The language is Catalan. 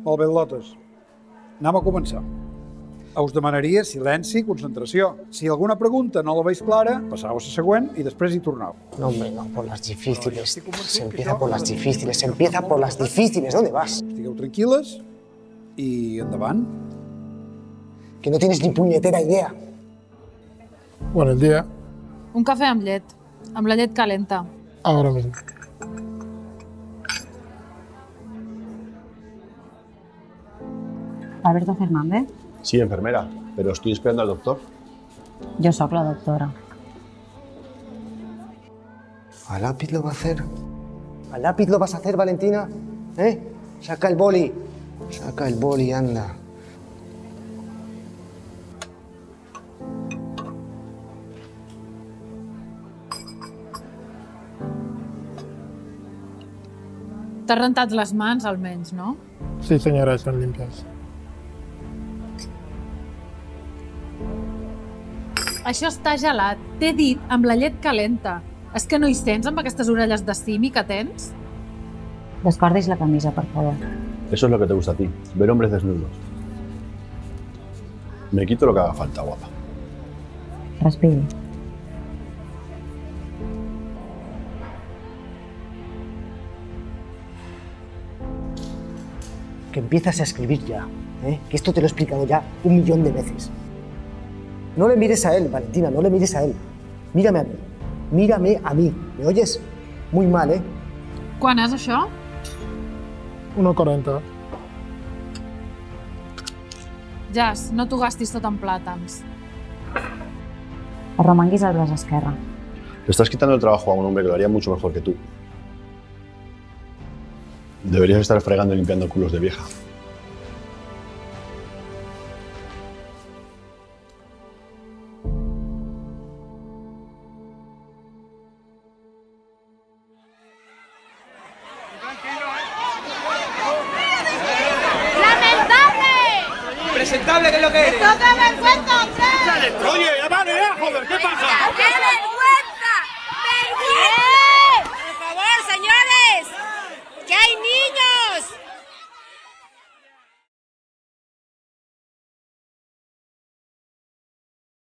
Molt bé, Lotes. Anem a començar. Us demanaria silenci i concentració. Si alguna pregunta no la veis clara, passau a la següent i després hi torneu. No, hombre, no, por las difíciles. Se empieza por las difíciles, se empieza por las difíciles. ¿Dónde vas? Estigueu tranquil·les i endavant. Que no tienes ni puñetera idea. Buenos días. Un cafè amb llet. Amb la llet calenta. Ahora mismo. Alberto Fernández. Sí, enfermera, pero estoy esperando al doctor. Jo sóc la doctora. ¿A lápiz lo va a hacer? ¿A lápiz lo vas a hacer, Valentina? ¿Eh? Saca el boli. Saca el boli, anda. T'has rentat les mans, almenys, no? Sí, señora, están limpias. Això està gelat. T'he dit amb la llet calenta. És que no hi sents amb aquestes orelles de simi que tens? Descordi's la camisa, per favor. Eso es lo que te gusta a ti, ver hombres desnudos. Me quito lo que haga falta, guapa. Respiri. Que empiezas a escribir ya, ¿eh? Que esto te lo he explicado ya 1.000.000 de veces. No le mires a él, Valentina, no le mires a él. Mírame a mí. Mírame a mí. ¿Me oyes? Muy mal, ¿eh? Quan és això? 1,40. Jas, no t'ho gastis tot en plàtans. Arromanguis el braç esquerre. Le estás quitando el trabajo a un hombre que lo haría mucho mejor que tú. Deberías estar fregando y limpiando culos de vieja. ¡Presentable, que es lo que eres! ¡Esto qué vergüenza, hombre! ¡Oye, ya vale, ya, joder! ¿Qué pasa?